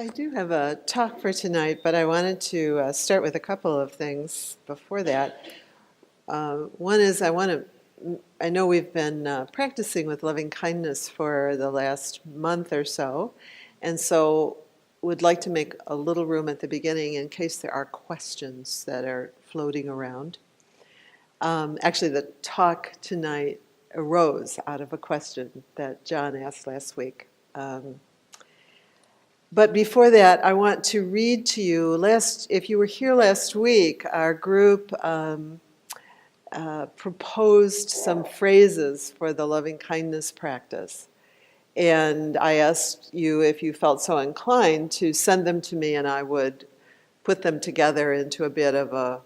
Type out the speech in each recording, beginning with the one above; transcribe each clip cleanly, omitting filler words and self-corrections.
I do have a talk for tonight, but I wanted to start with a couple of things before that. One is I know we've been practicing with loving kindness for the last month or so, and so would like to make a little room at the beginning in case there are questions that are floating around. Actually, the talk tonight arose out of a question that John asked last week. But before that, I want to read to you, if you were here last week, our group proposed some phrases for the loving kindness practice. And I asked you, if you felt so inclined, to send them to me, and I would put them together into a bit of a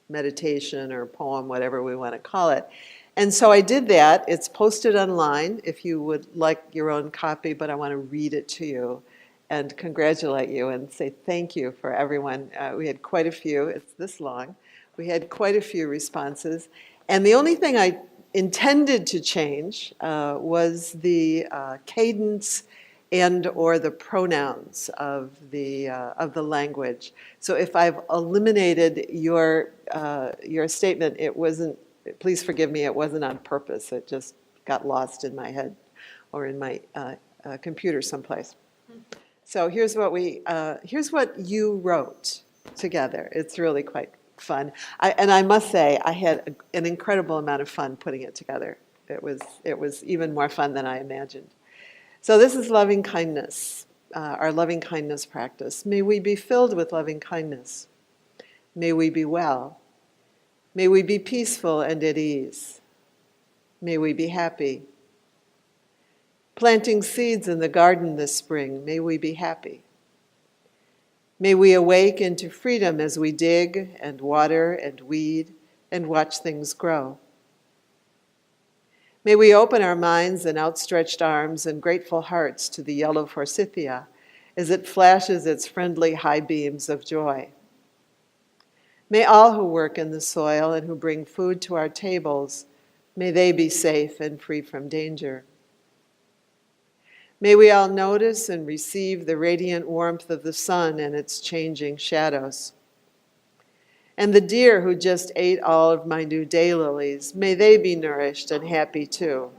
meditation or poem, whatever we want to call it. And so I did that. It's posted online if you would like your own copy, but I want to read it to you and congratulate you and say thank you for everyone. We had quite a few, it's this long, we had quite a few responses. And the only thing I intended to change was the cadence and or the pronouns of the language. So if I've eliminated your statement, it wasn't, please forgive me, it wasn't on purpose. It just got lost in my head or in my computer someplace. So here's what you wrote together. It's really quite fun. And I must say, I had an incredible amount of fun putting it together. It was even more fun than I imagined. So this is loving kindness, our loving kindness practice. May we be filled with loving kindness. May we be well. May we be peaceful and at ease. May we be happy. Planting seeds in the garden this spring, may we be happy. May we awake into freedom as we dig and water and weed and watch things grow. May we open our minds and outstretched arms and grateful hearts to the yellow forsythia as it flashes its friendly high beams of joy. May all who work in the soil and who bring food to our tables, may they be safe and free from danger. May we all notice and receive the radiant warmth of the sun and its changing shadows. And the deer who just ate all of my new daylilies, may they be nourished and happy too.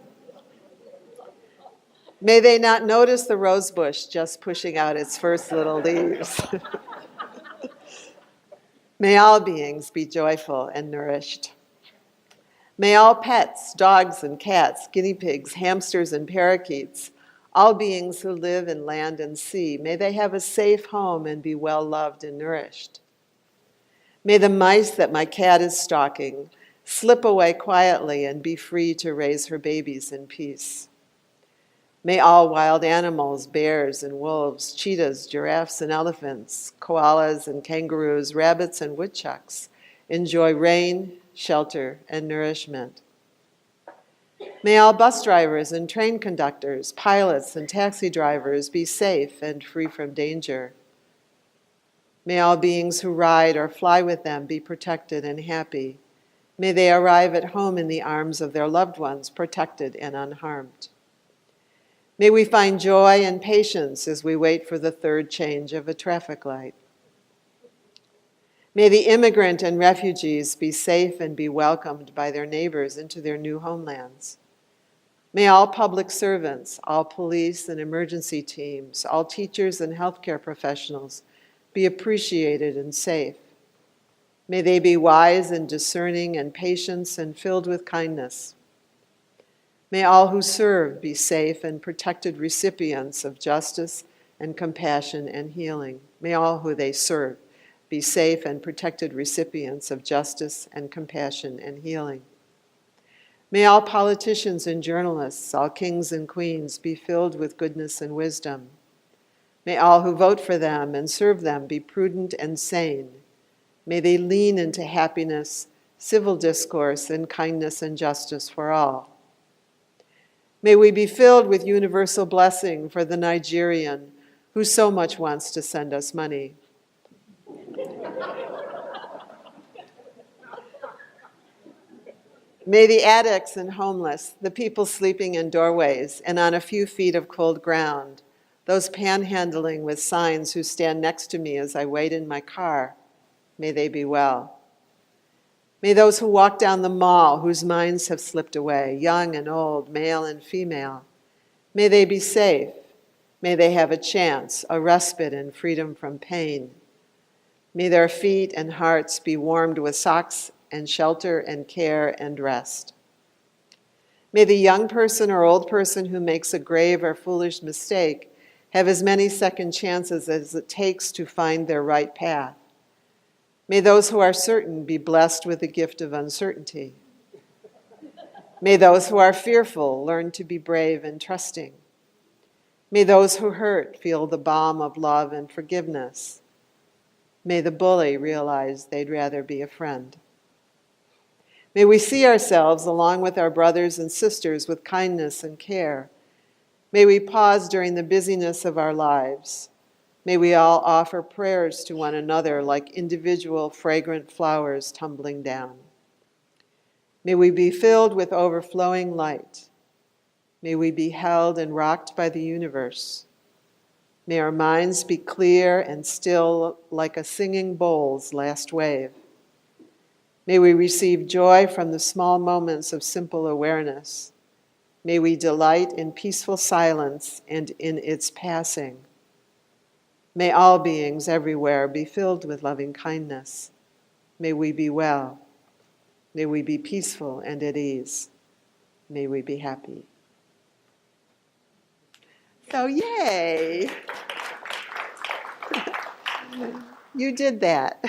May they not notice the rosebush just pushing out its first little leaves. May all beings be joyful and nourished. May all pets, dogs and cats, guinea pigs, hamsters and parakeets, all beings who live in land and sea, may they have a safe home and be well loved and nourished. May the mice that my cat is stalking slip away quietly and be free to raise her babies in peace. May all wild animals, bears and wolves, cheetahs, giraffes and elephants, koalas and kangaroos, rabbits and woodchucks enjoy rain, shelter, and nourishment. May all bus drivers and train conductors, pilots and taxi drivers be safe and free from danger. May all beings who ride or fly with them be protected and happy. May they arrive at home in the arms of their loved ones, protected and unharmed. May we find joy and patience as we wait for the third change of a traffic light. May the immigrant and refugees be safe and be welcomed by their neighbors into their new homelands. May all public servants, all police and emergency teams, all teachers and healthcare professionals be appreciated and safe. May they be wise and discerning and patient and filled with kindness. May all who serve be safe and protected recipients of justice and compassion and healing. May all who they serve be safe and protected recipients of justice and compassion and healing. May all politicians and journalists, all kings and queens, be filled with goodness and wisdom. May all who vote for them and serve them be prudent and sane. May they lean into happiness, civil discourse, and kindness and justice for all. May we be filled with universal blessing for the Nigerian who so much wants to send us money. May the addicts and homeless, the people sleeping in doorways and on a few feet of cold ground, those panhandling with signs who stand next to me as I wait in my car, may they be well. May those who walk down the mall whose minds have slipped away, young and old, male and female, may they be safe. May they have a chance, a respite and freedom from pain. May their feet and hearts be warmed with socks and shelter and care and rest. May the young person or old person who makes a grave or foolish mistake have as many second chances as it takes to find their right path. May those who are certain be blessed with the gift of uncertainty. May those who are fearful learn to be brave and trusting. May those who hurt feel the balm of love and forgiveness. May the bully realize they'd rather be a friend. May we see ourselves along with our brothers and sisters with kindness and care. May we pause during the busyness of our lives. May we all offer prayers to one another like individual fragrant flowers tumbling down. May we be filled with overflowing light. May we be held and rocked by the universe. May our minds be clear and still like a singing bowl's last wave. May we receive joy from the small moments of simple awareness. May we delight in peaceful silence and in its passing. May all beings everywhere be filled with loving kindness. May we be well. May we be peaceful and at ease. May we be happy. So, yay! You did that.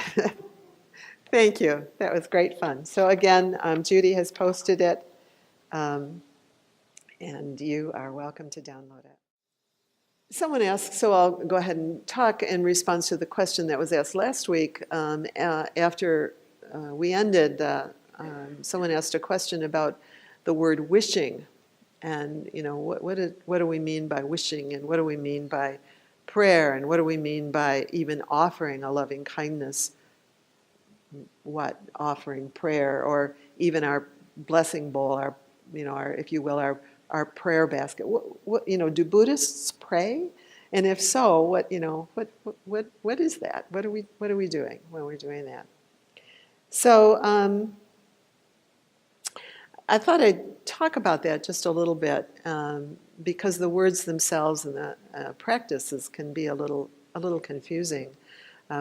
Thank you. That was great fun. So again, Judy has posted it, and you are welcome to download it. Someone asked, so I'll go ahead and talk in response to the question that was asked last week. After we ended, someone asked a question about the word wishing, and what do we mean by wishing, and what do we mean by prayer, and what do we mean by even offering a loving kindness? What offering prayer, or even our blessing bowl, our if you will, our prayer basket. What do Buddhists pray? And if so, what is that? What are we doing when we're doing that? So I thought I'd talk about that just a little bit, because the words themselves and the practices can be a little confusing.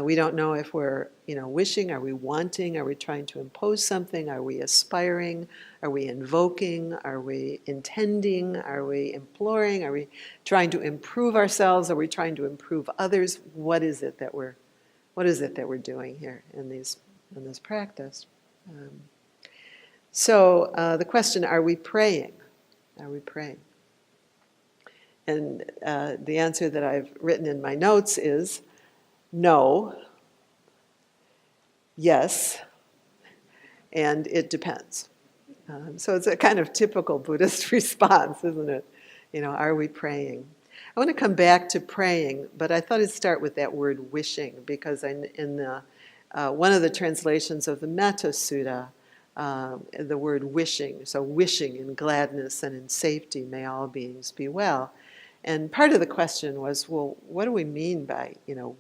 We don't know if we're wishing, are we wanting, are we trying to impose something, are we aspiring, are we invoking, are we intending, are we imploring, are we trying to improve ourselves, are we trying to improve others? What is it that we're doing here in this practice? So the question, are we praying? Are we praying? And the answer that I've written in my notes is no, yes, and it depends. So it's a kind of typical Buddhist response, isn't it? Are we praying? I want to come back to praying, but I thought I'd start with that word wishing, because in the one of the translations of the Metta Sutta, the word wishing, so wishing in gladness and in safety, may all beings be well. And part of the question was, well, what do we mean by,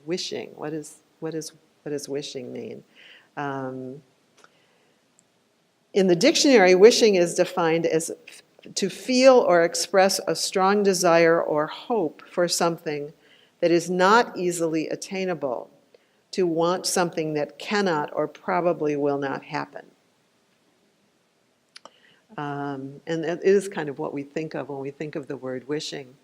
wishing? What does wishing mean? In the dictionary, wishing is defined as to feel or express a strong desire or hope for something that is not easily attainable, to want something that cannot or probably will not happen. And it is kind of what we think of when we think of the word wishing.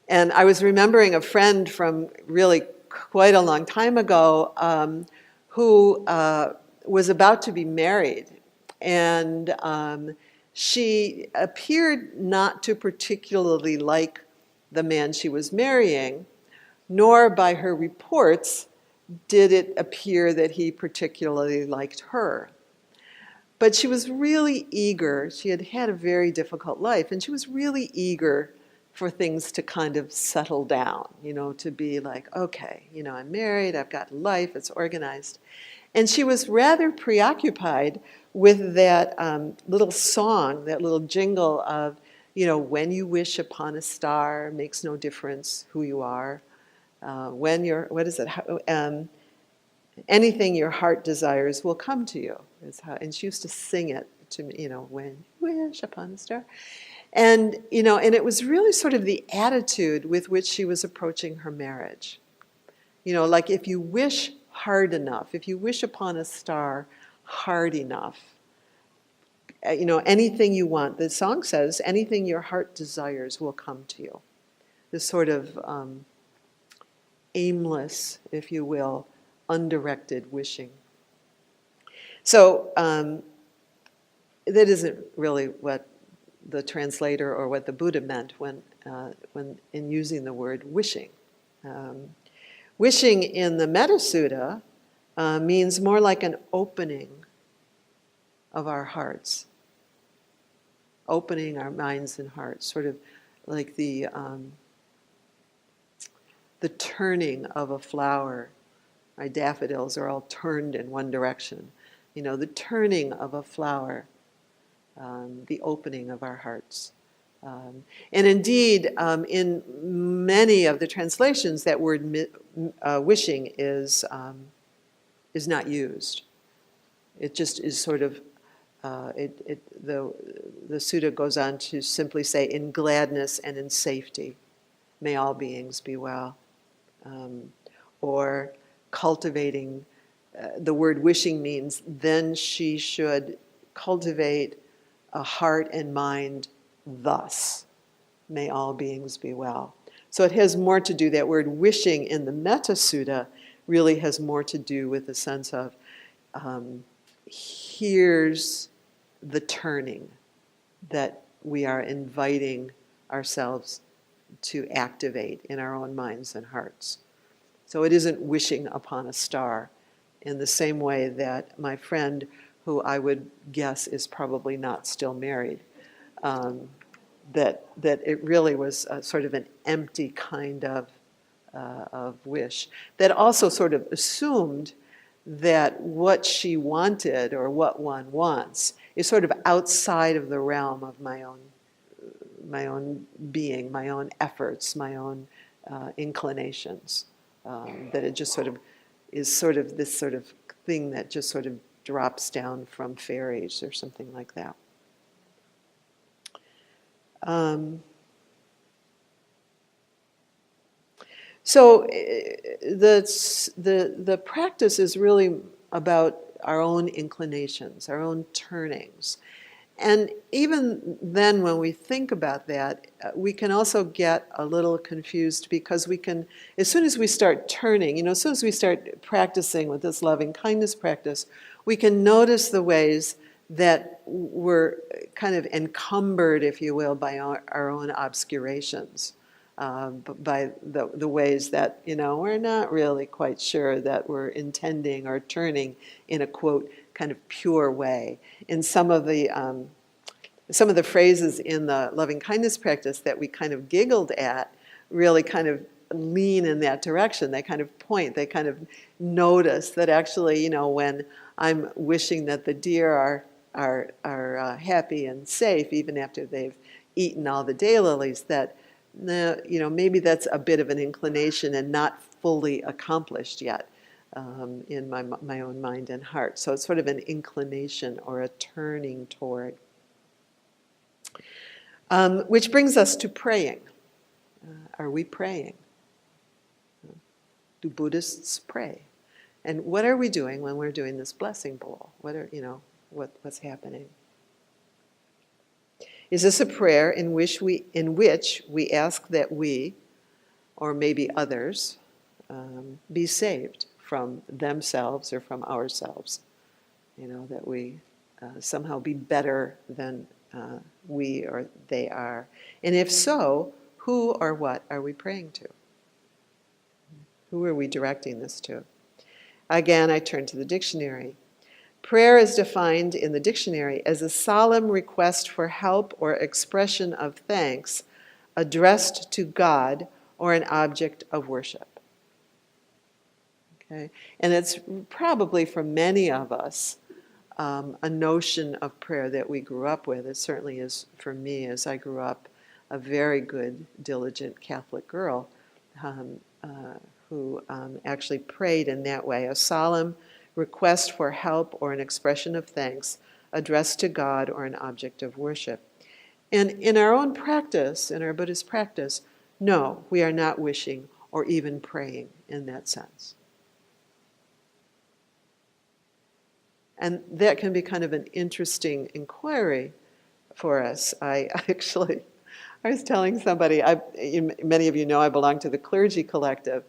And I was remembering a friend from really quite a long time ago who was about to be married. And she appeared not to particularly like the man she was marrying, nor by her reports did it appear that he particularly liked her. But she was really eager. She had had a very difficult life, and she was really eager for things to kind of settle down, to be like, okay, I'm married, I've got life, it's organized. And she was rather preoccupied with that little song, that little jingle of, When you wish upon a star, makes no difference who you are. When you're, what is it? Anything your heart desires will come to you. And she used to sing it to me, when you wish upon a star. And it was really sort of the attitude with which she was approaching her marriage. Like if you wish hard enough, if you wish upon a star hard enough, anything you want, the song says, anything your heart desires will come to you. This sort of aimless, if you will, undirected wishing. So that isn't really what the translator or what the Buddha meant when in using the word wishing. Wishing in the Metta Sutta means more like an opening of our hearts, opening our minds and hearts, sort of like the turning of a flower. Our daffodils are all turned in one direction. The turning of a flower, the opening of our hearts. And indeed, in many of the translations, that word wishing is not used. It just is sort of, the sutta goes on to simply say, in gladness and in safety, may all beings be well. Or cultivating, the word wishing means then she should cultivate a heart and mind thus, may all beings be well. So it has more to do, that word wishing in the Metta Sutta really has more to do with the sense of here's the turning that we are inviting ourselves to activate in our own minds and hearts. So it isn't wishing upon a star in the same way that my friend, who I would guess is probably not still married, that it really was sort of an empty kind of wish that also sort of assumed that what she wanted or what one wants is sort of outside of the realm of my own being, my own efforts, my own inclinations. That it just sort of is sort of this sort of thing that just sort of drops down from fairies or something like that. So the practice is really about our own inclinations, our own turnings. And even then, when we think about that, we can also get a little confused, because we can, as soon as we start turning, as soon as we start practicing with this loving kindness practice, we can notice the ways that we're kind of encumbered, if you will, by our own obscurations, by the ways that, we're not really quite sure that we're intending or turning in a, quote, kind of pure way. In some of the phrases in the loving kindness practice that we kind of giggled at really kind of lean in that direction. They kind of point, they kind of notice that actually, when I'm wishing that the deer are happy and safe, even after they've eaten all the daylilies, that maybe that's a bit of an inclination and not fully accomplished yet in my own mind and heart. So it's sort of an inclination or a turning toward. Which brings us to praying. Are we praying? Do Buddhists pray? And what are we doing when we're doing this blessing bowl? What's happening? Is this a prayer in which we ask that we, or maybe others, be saved from themselves or from ourselves? That we somehow be better than we or they are. And if so, who or what are we praying to? Who are we directing this to? Again, I turn to the dictionary. Prayer is defined in the dictionary as a solemn request for help or expression of thanks addressed to God or an object of worship. Okay? And it's probably for many of us a notion of prayer that we grew up with. It certainly is for me, as I grew up a very good, diligent Catholic girl who actually prayed in that way, a solemn request for help or an expression of thanks addressed to God or an object of worship. And in our own practice, in our Buddhist practice, no, we are not wishing or even praying in that sense. And that can be kind of an interesting inquiry for us. I was telling somebody, many of you know I belong to the Clergy Collective,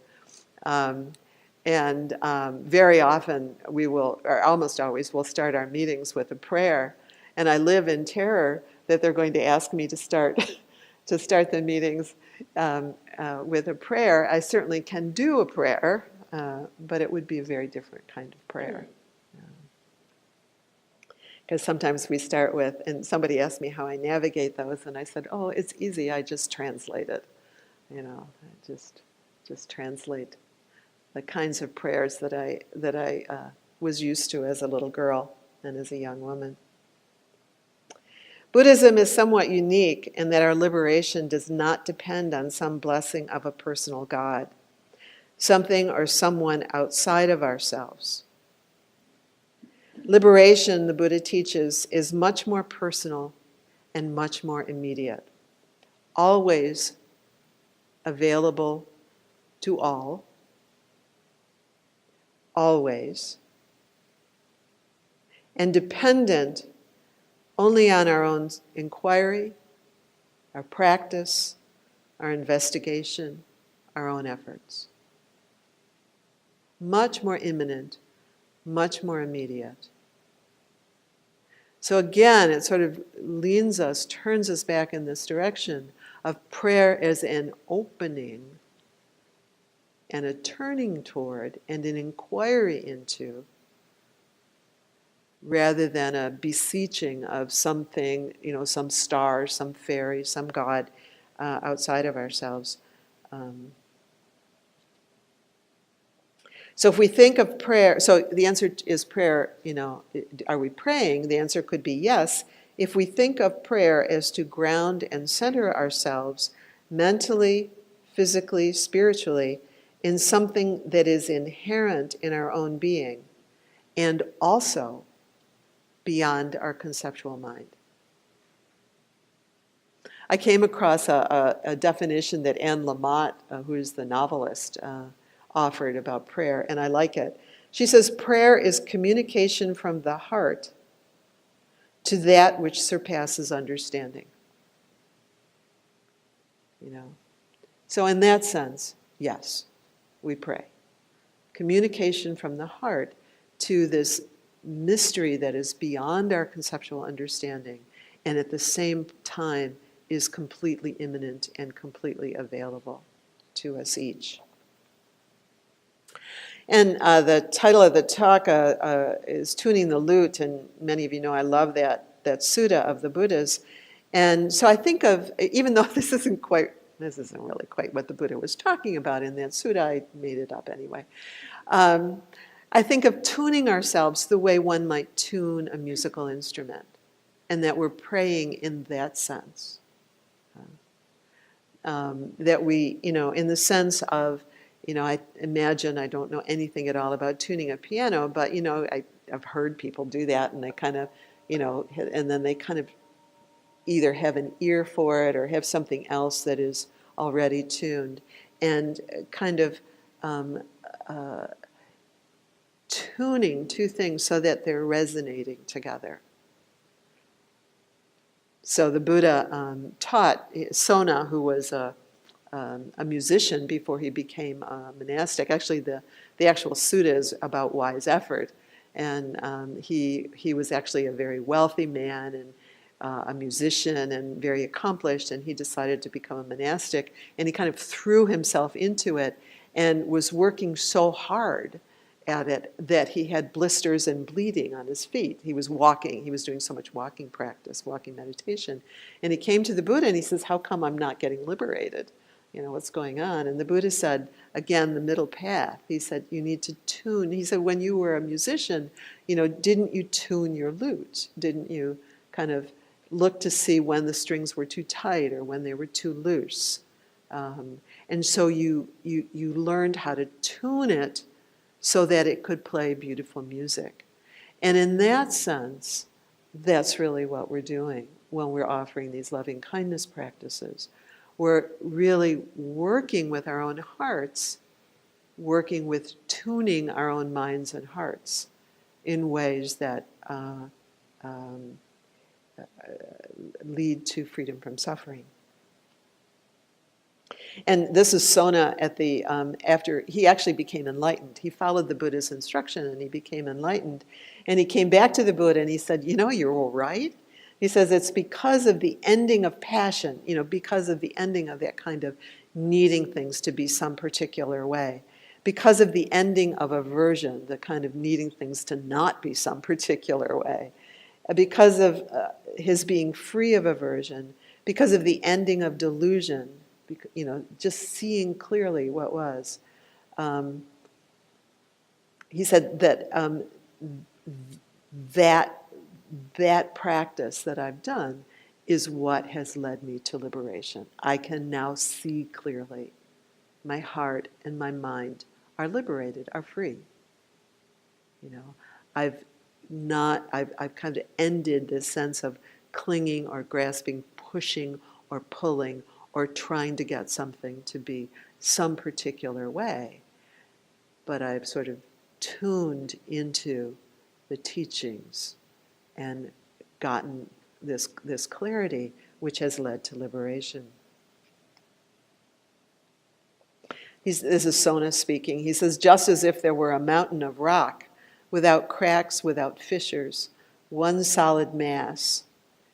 and very often we will, or almost always, we'll start our meetings with a prayer, and I live in terror that they're going to ask me to start the meetings with a prayer. I certainly can do a prayer, but it would be a very different kind of prayer. Because sometimes we start with, and somebody asked me how I navigate those, and I said, oh, it's easy, I just translate it. I just translate the kinds of prayers that I was used to as a little girl and as a young woman. Buddhism is somewhat unique in that our liberation does not depend on some blessing of a personal God, something or someone outside of ourselves. Liberation, the Buddha teaches, is much more personal and much more immediate, always available to all, always, and dependent only on our own inquiry, our practice, our investigation, our own efforts. Much more imminent, much more immediate. So again, it sort of turns us back in this direction of prayer as an opening and a turning toward and an inquiry into, rather than a beseeching of something, some star, some fairy, some God outside of ourselves. So if we think of prayer, so the answer is prayer, are we praying? The answer could be yes, if we think of prayer as to ground and center ourselves mentally, physically, spiritually, in something that is inherent in our own being, and also beyond our conceptual mind. I came across a definition that Anne Lamott, who is the novelist, offered about prayer, and I like it. She says, prayer is communication from the heart to that which surpasses understanding. So in that sense, yes, we pray. Communication from the heart to this mystery that is beyond our conceptual understanding, and at the same time is completely immanent and completely available to us each. And the title of the talk is Tuning the Lute, and many of you know I love that sutta of the Buddha's. And so I think of, even though this isn't really quite what the Buddha was talking about in that sutta, I made it up anyway. I think of tuning ourselves the way one might tune a musical instrument, and that we're praying in that sense. That we, in the sense of, I imagine, I don't know anything at all about tuning a piano, but, I've heard people do that, and they kind of, and then they kind of either have an ear for it or have something else that is already tuned, and kind of tuning two things so that they're resonating together. So the Buddha taught Sona, who was a musician before he became a monastic. Actually, the actual sutta is about wise effort, and he was actually a very wealthy man and a musician and very accomplished, and he decided to become a monastic, and he kind of threw himself into it and was working so hard at it that he had blisters and bleeding on his feet. He was doing so much walking practice, walking meditation, and he came to the Buddha and he says, how come I'm not getting liberated? what's going on? And the Buddha said, again, the middle path. He said, you need to tune. He said, when you were a musician, didn't you tune your lute? Didn't you kind of look to see when the strings were too tight or when they were too loose? And so you learned how to tune it so that it could play beautiful music. And in that sense, that's really what we're doing when we're offering these loving kindness practices. We're really working with our own hearts, working with tuning our own minds and hearts in ways that lead to freedom from suffering. And this is Sona at the after he actually became enlightened. He followed the Buddha's instruction and he became enlightened. And he came back to the Buddha and he said, you're all right. He says it's because of the ending of passion, because of the ending of that kind of needing things to be some particular way, because of the ending of aversion, the kind of needing things to not be some particular way, because of his being free of aversion, because of the ending of delusion, just seeing clearly what was. He said that that practice that I've done is what has led me to liberation. I can now see clearly. My heart and my mind are liberated, are free. I've kind of ended this sense of clinging or grasping, pushing or pulling or trying to get something to be some particular way. But I've sort of tuned into the teachings and gotten this clarity, which has led to liberation. This is Sona speaking. He says, just as if there were a mountain of rock, without cracks, without fissures, one solid mass.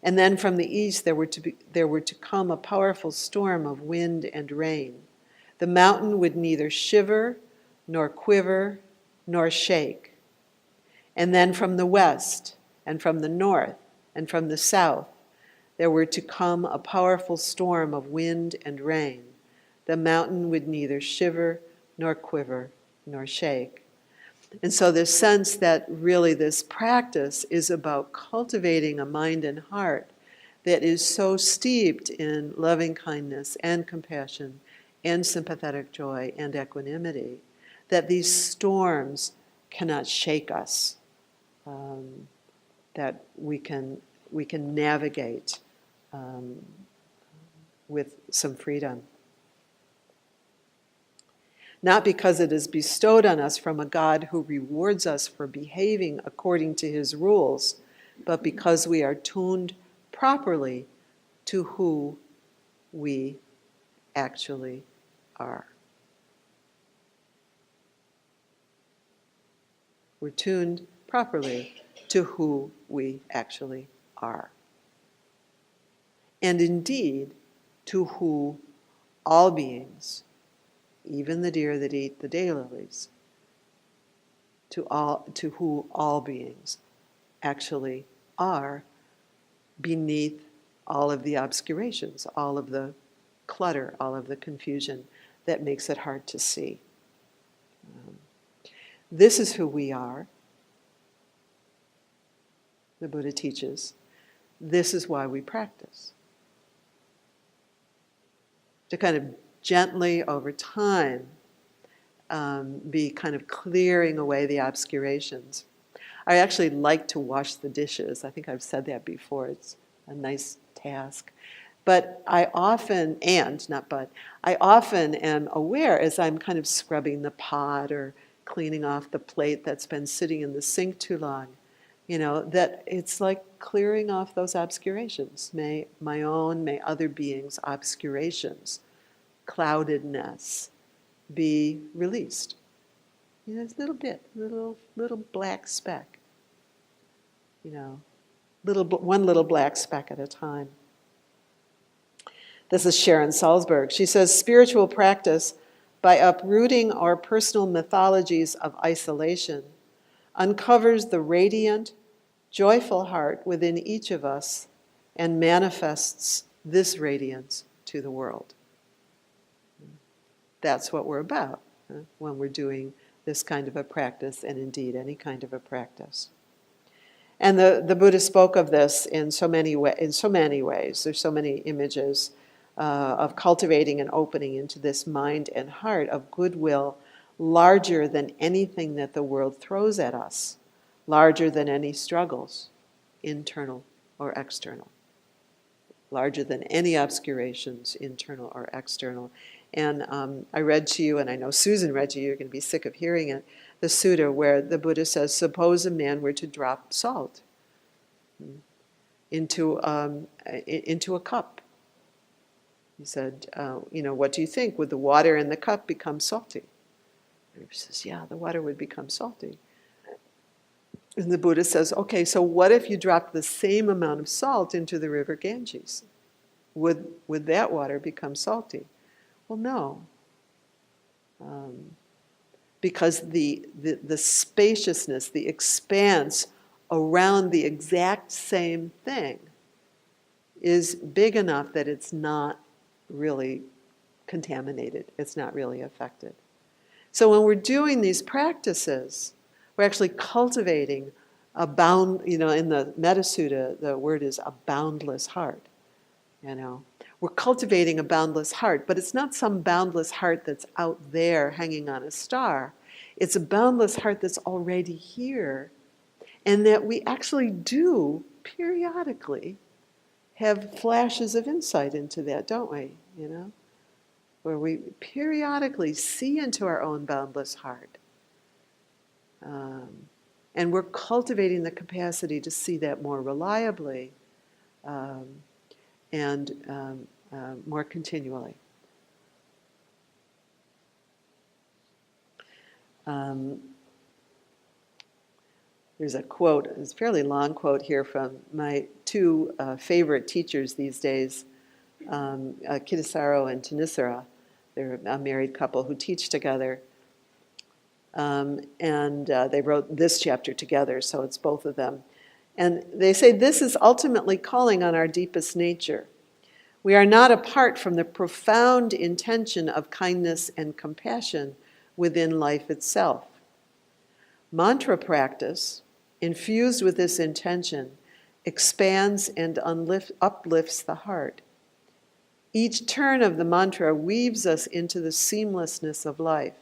And then from the east there were to come a powerful storm of wind and rain. The mountain would neither shiver, nor quiver, nor shake. And then from the west, and from the north, and from the south, there were to come a powerful storm of wind and rain. The mountain would neither shiver, nor quiver, nor shake. And so this sense that really this practice is about cultivating a mind and heart that is so steeped in loving kindness and compassion and sympathetic joy and equanimity that these storms cannot shake us, that we can navigate with some freedom. Not because it is bestowed on us from a God who rewards us for behaving according to his rules, but because we are tuned properly to who we actually are. We're tuned properly to who we actually are. And indeed, to who all beings, even the deer that eat the daylilies, to who all beings actually are beneath all of the obscurations, all of the clutter, all of the confusion that makes it hard to see. This is who we are, the Buddha teaches. This is why we practice. To kind of gently over time be kind of clearing away the obscurations. I actually like to wash the dishes. I think I've said that before. It's a nice task. But I often am aware as I'm kind of scrubbing the pot or cleaning off the plate that's been sitting in the sink too long, that it's like clearing off those obscurations. May my own, may other beings' obscurations, cloudedness be released. A little bit, little black speck. One little black speck at a time. This is Sharon Salzberg. She says, spiritual practice, by uprooting our personal mythologies of isolation, uncovers the radiant, joyful heart within each of us and manifests this radiance to the world. That's what we're about when we're doing this kind of a practice, and indeed any kind of a practice. And the Buddha spoke of this in so many ways. There's so many images of cultivating and opening into this mind and heart of goodwill larger than anything that the world throws at us, larger than any struggles, internal or external, larger than any obscurations, internal or external. And I read to you, and I know Susan read to you, you're going to be sick of hearing it, the sutta where the Buddha says, suppose a man were to drop salt into a cup. He said, what do you think? Would the water in the cup become salty? And he says, yeah, the water would become salty. And the Buddha says, okay, so what if you dropped the same amount of salt into the river Ganges? Would that water become salty? Well, no. Because the spaciousness, the expanse around the exact same thing is big enough that it's not really contaminated. It's not really affected. So when we're doing these practices, we're actually cultivating a in the Metta Sutta, the word is a boundless heart. We're cultivating a boundless heart, but it's not some boundless heart that's out there hanging on a star. It's a boundless heart that's already here, and that we actually do periodically have flashes of insight into that, don't we? Where we periodically see into our own boundless heart. And we're cultivating the capacity to see that more reliably and more continually. There's a quote, it's a fairly long quote here from my two favorite teachers these days, Kittisaro and Tanisara. They're a married couple who teach together. And they wrote this chapter together, so it's both of them. And they say, this is ultimately calling on our deepest nature. We are not apart from the profound intention of kindness and compassion within life itself. Mantra practice, infused with this intention, expands and uplifts the heart. Each turn of the mantra weaves us into the seamlessness of life.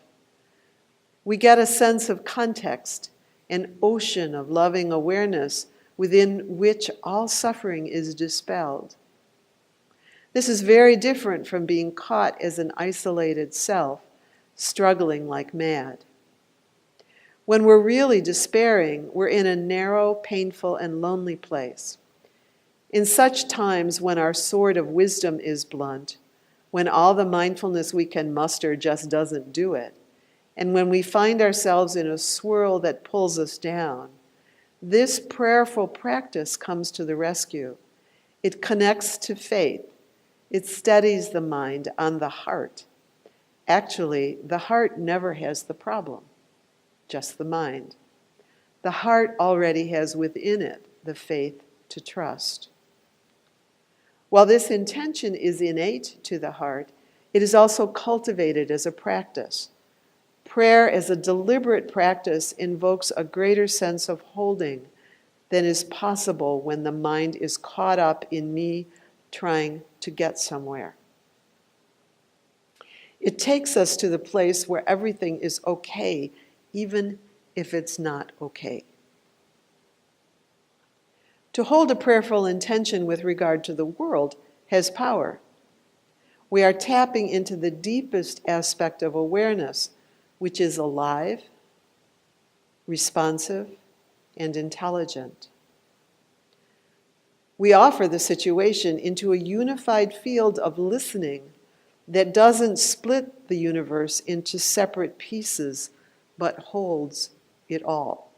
We get a sense of context, an ocean of loving awareness within which all suffering is dispelled. This is very different from being caught as an isolated self, struggling like mad. When we're really despairing, we're in a narrow, painful, and lonely place. In such times when our sword of wisdom is blunt, when all the mindfulness we can muster just doesn't do it, and when we find ourselves in a swirl that pulls us down, this prayerful practice comes to the rescue. It connects to faith. It steadies the mind on the heart. Actually, the heart never has the problem, just the mind. The heart already has within it the faith to trust. While this intention is innate to the heart, it is also cultivated as a practice. Prayer as a deliberate practice invokes a greater sense of holding than is possible when the mind is caught up in me trying to get somewhere. It takes us to the place where everything is okay, even if it's not okay. To hold a prayerful intention with regard to the world has power. We are tapping into the deepest aspect of awareness, which is alive, responsive, and intelligent. We offer the situation into a unified field of listening that doesn't split the universe into separate pieces, but holds it all.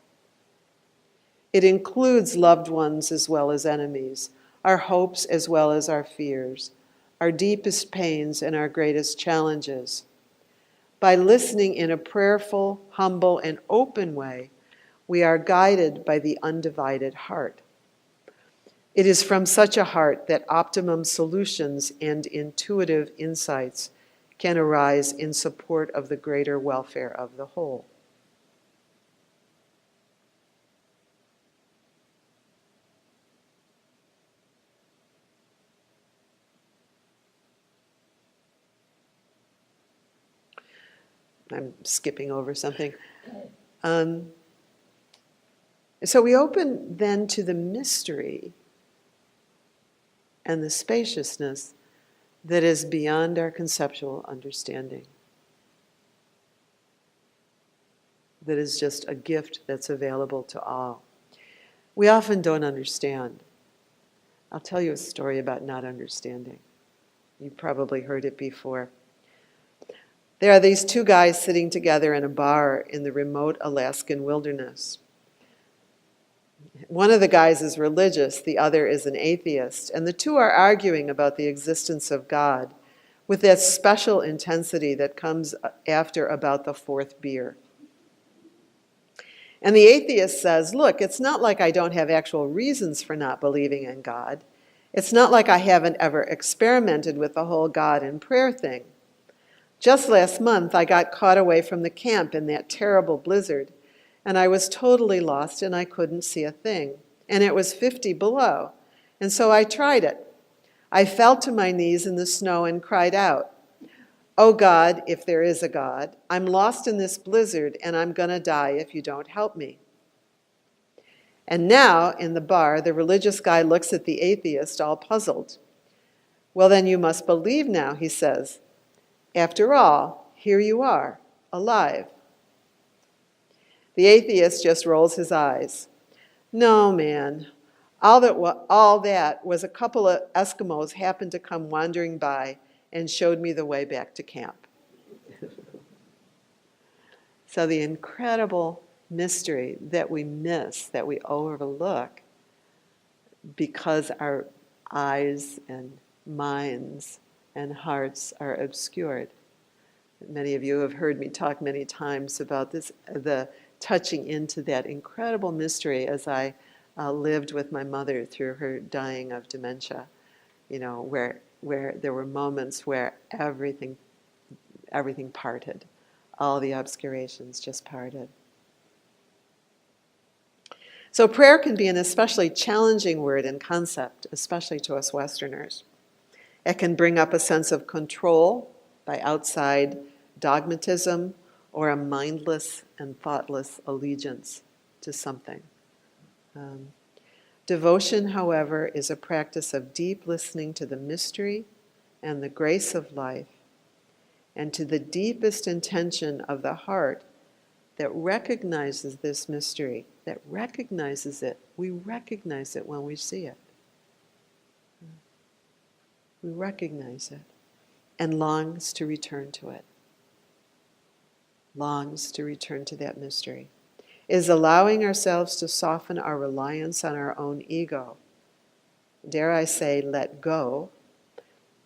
It includes loved ones as well as enemies, our hopes as well as our fears, our deepest pains and our greatest challenges. By listening in a prayerful, humble, and open way, we are guided by the undivided heart. It is from such a heart that optimum solutions and intuitive insights can arise in support of the greater welfare of the whole. I'm skipping over something. So we open then to the mystery and the spaciousness that is beyond our conceptual understanding. That is just a gift that's available to all. We often don't understand. I'll tell you a story about not understanding. You've probably heard it before. There are these two guys sitting together in a bar in the remote Alaskan wilderness. One of the guys is religious, the other is an atheist, and the two are arguing about the existence of God with that special intensity that comes after about the fourth beer. And the atheist says, look, it's not like I don't have actual reasons for not believing in God. It's not like I haven't ever experimented with the whole God and prayer thing. Just last month, I got caught away from the camp in that terrible blizzard, and I was totally lost and I couldn't see a thing. And it was 50 below. And so I tried it. I fell to my knees in the snow and cried out, "Oh God, if there is a God, I'm lost in this blizzard and I'm going to die if you don't help me." And now, in the bar, the religious guy looks at the atheist all puzzled. "Well, then you must believe now," he says. "After all, here you are, alive." The atheist just rolls his eyes. "No, man. All that was a couple of Eskimos happened to come wandering by and showed me the way back to camp." So the incredible mystery that we miss, that we overlook, because our eyes and minds and hearts are obscured. Many of you have heard me talk many times about this, the touching into that incredible mystery as I lived with my mother through her dying of dementia, where there were moments where everything parted. All the obscurations just parted. So prayer can be an especially challenging word and concept, especially to us Westerners. It can bring up a sense of control by outside dogmatism or a mindless and thoughtless allegiance to something. Devotion, however, is a practice of deep listening to the mystery and the grace of life, and to the deepest intention of the heart that recognizes this mystery, that recognizes it. We recognize it when we see it. We recognize it and longs to return to it. Longs to return to that mystery. Is allowing ourselves to soften our reliance on our own ego. Dare I say, let go,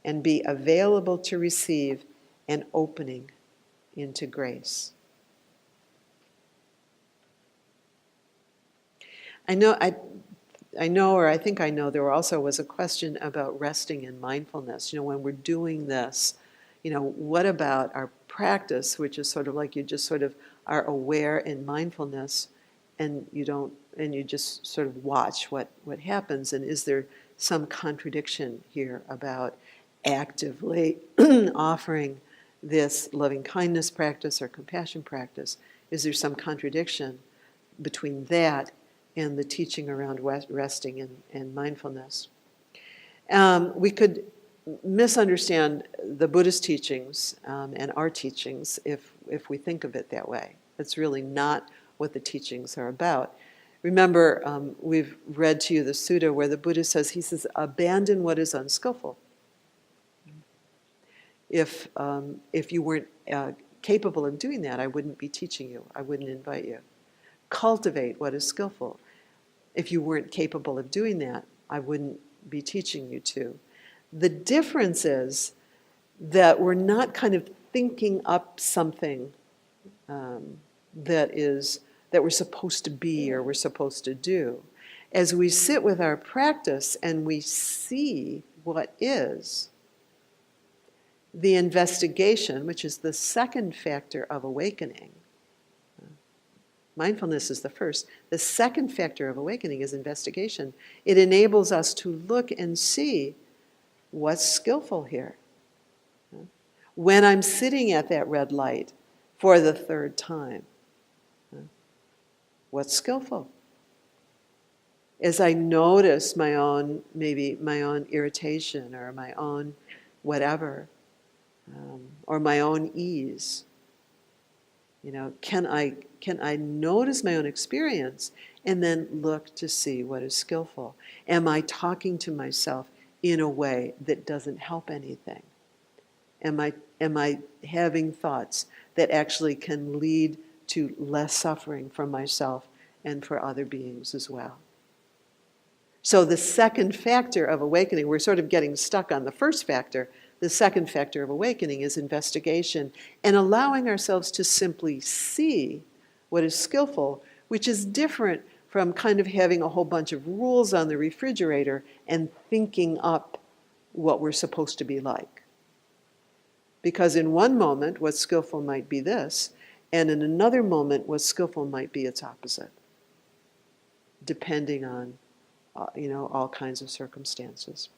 and be available to receive an opening into grace. I know, or I think I know, there also was a question about resting in mindfulness. When we're doing this, what about our practice, which is sort of like you just sort of are aware in mindfulness, and you just sort of watch what happens, and is there some contradiction here about actively offering this loving kindness practice or compassion practice? Is there some contradiction between that and the teaching around resting and mindfulness? We could misunderstand the Buddhist teachings and our teachings if we think of it that way. It's really not what the teachings are about. Remember, we've read to you the sutta where the Buddha says, abandon what is unskillful. If you weren't capable of doing that, I wouldn't be teaching you. I wouldn't invite you. Cultivate what is skillful. If you weren't capable of doing that, I wouldn't be teaching you to. The difference is that we're not kind of thinking up something that we're supposed to be or we're supposed to do. As we sit with our practice and we see what is, the investigation, which is the second factor of awakening. Mindfulness is the first. The second factor of awakening is investigation. It enables us to look and see what's skillful here. When I'm sitting at that red light for the third time, what's skillful? As I notice maybe my own irritation or my own whatever, or my own ease, can I notice my own experience and then look to see what is skillful? Am I talking to myself in a way that doesn't help anything? Am I having thoughts that actually can lead to less suffering for myself and for other beings as well? So the second factor of awakening, we're sort of getting stuck on the first factor. The second factor of awakening is investigation and allowing ourselves to simply see what is skillful, which is different from kind of having a whole bunch of rules on the refrigerator and thinking up what we're supposed to be like. Because in one moment, what's skillful might be this, and in another moment, what's skillful might be its opposite, depending on all kinds of circumstances.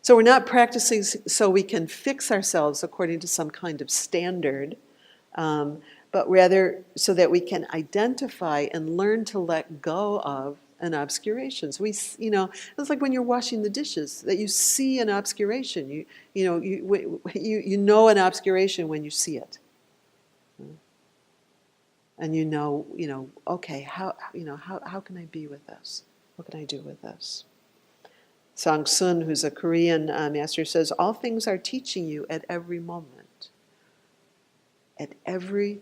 So we're not practicing so we can fix ourselves according to some kind of standard, but rather so that we can identify and learn to let go of an obscuration. So it's like when you're washing the dishes, that you see an obscuration. You know an obscuration when you see it. And okay, how can I be with this? What can I do with this? Sang Sun, who's a Korean master, says, all things are teaching you at every moment. At every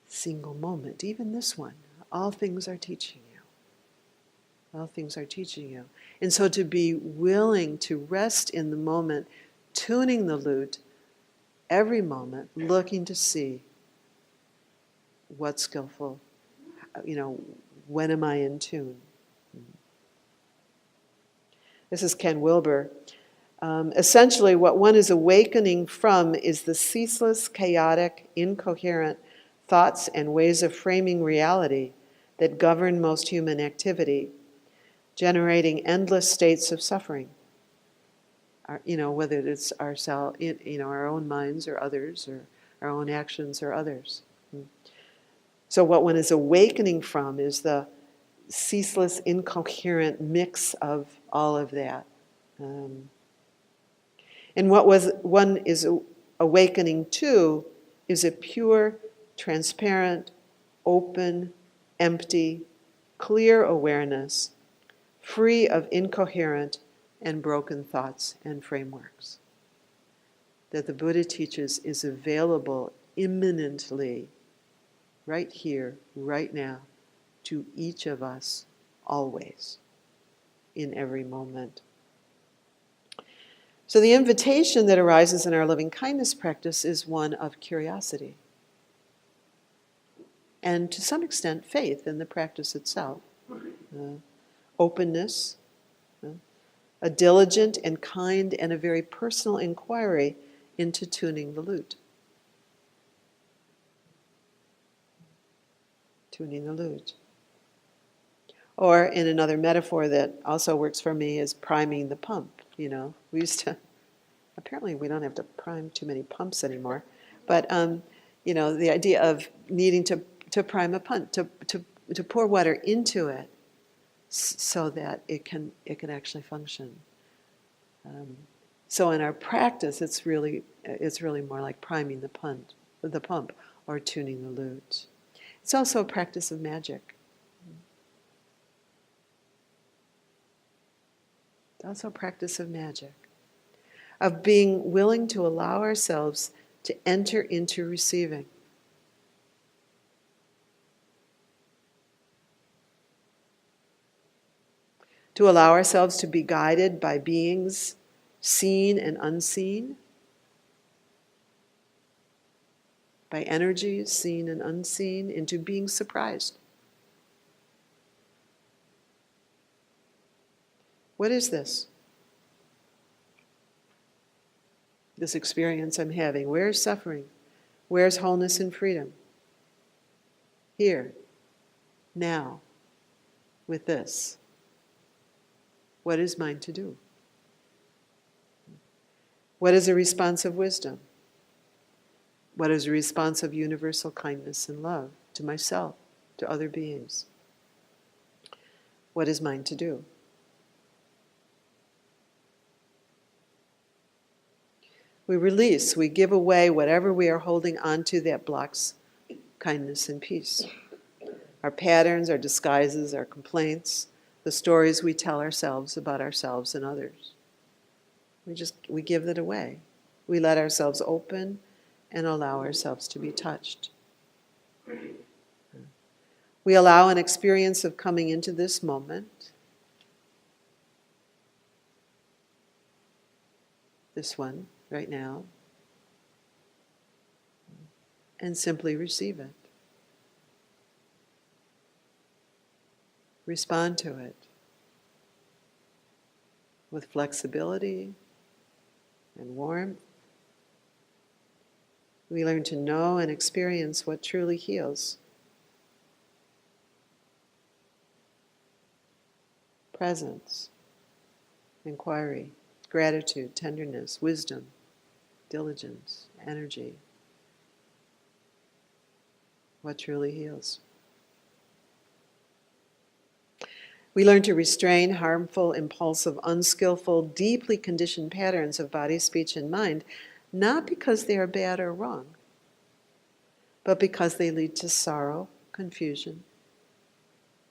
single moment, even this one, all things are teaching you. All things are teaching you. And so to be willing to rest in the moment, tuning the lute every moment, looking to see what's skillful, when am I in tune? This is Ken Wilber. Essentially, what one is awakening from is the ceaseless, chaotic, incoherent thoughts and ways of framing reality that govern most human activity, generating endless states of suffering. Whether it's ourselves, our own minds or others, or our own actions or others. So what one is awakening from is the ceaseless, incoherent mix of all of that. And what one is awakening to is a pure, transparent, open, empty, clear awareness, free of incoherent and broken thoughts and frameworks. That the Buddha teaches is available imminently, right here, right now, to each of us, always, in every moment. So the invitation that arises in our loving kindness practice is one of curiosity. And to some extent, faith in the practice itself. Openness, a diligent and kind and a very personal inquiry into tuning the lute. Tuning the lute. Or in another metaphor that also works for me is priming the pump. We used to, apparently we don't have to prime too many pumps anymore, but the idea of needing to prime a pump, to pour water into it so that it can actually function. So in our practice, it's really more like priming the pump or tuning the lute. It's also a practice of magic. It's also a practice of magic, of being willing to allow ourselves to enter into receiving. To allow ourselves to be guided by beings seen and unseen, by energies seen and unseen, into being surprised. What is this? this experience I'm having? Where's suffering? Where's wholeness and freedom? Here, now, with this. What is mine to do? What is a response of wisdom? What is a response of universal kindness and love to myself, to other beings? What is mine to do? We release, we give away whatever we are holding on to that blocks kindness and peace. Our patterns, our disguises, our complaints, the stories we tell ourselves about ourselves and others. We give that away. We let ourselves open and allow ourselves to be touched. We allow an experience of coming into this moment, this one right now, and simply receive it. Respond to it with flexibility and warmth. We learn to know and experience what truly heals. Presence, inquiry, gratitude, tenderness, wisdom, diligence, energy. What truly heals. We learn to restrain harmful, impulsive, unskillful, deeply conditioned patterns of body, speech, and mind, not because they are bad or wrong, but because they lead to sorrow, confusion,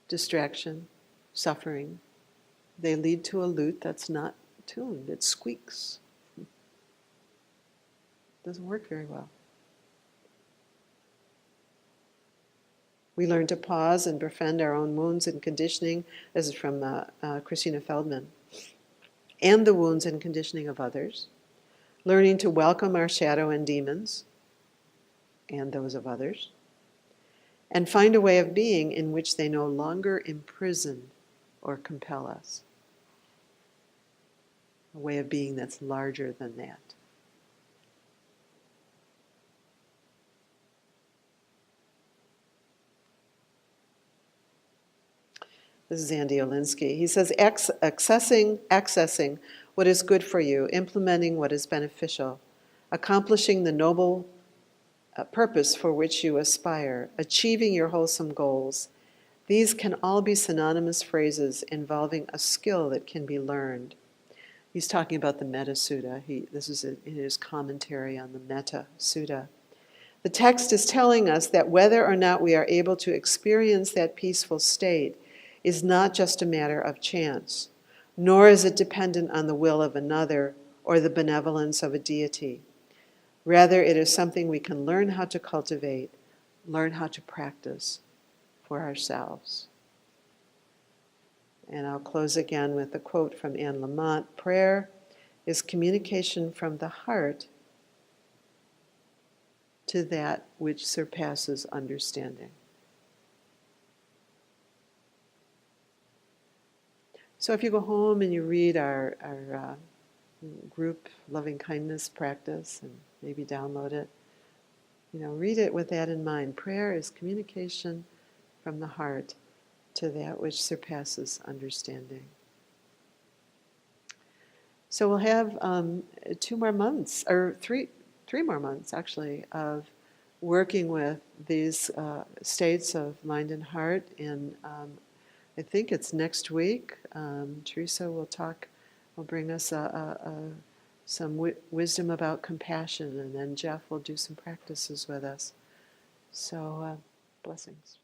distraction, suffering. They lead to a lute that's not tuned. It squeaks. It doesn't work very well. We learn to pause and befriend our own wounds and conditioning. This is from Christina Feldman. And the wounds and conditioning of others. Learning to welcome our shadow and demons and those of others. And find a way of being in which they no longer imprison or compel us. A way of being that's larger than that. This is Andy Olinsky. He says, accessing what is good for you, implementing what is beneficial, accomplishing the noble purpose for which you aspire, achieving your wholesome goals. These can all be synonymous phrases involving a skill that can be learned. He's talking about the Metta Sutta. This is in his commentary on the Metta Sutta. The text is telling us that whether or not we are able to experience that peaceful state is not just a matter of chance, nor is it dependent on the will of another or the benevolence of a deity. Rather, it is something we can learn how to cultivate, learn how to practice for ourselves. And I'll close again with a quote from Anne Lamott. Prayer is communication from the heart to that which surpasses understanding. So if you go home and you read our group loving kindness practice and maybe download it, read it with that in mind. Prayer is communication from the heart to that which surpasses understanding. So we'll have 2 more months, or three more months actually, of working with these states of mind and heart. And I think it's next week. Teresa will bring us some wisdom about compassion, and then Jeff will do some practices with us. So, blessings.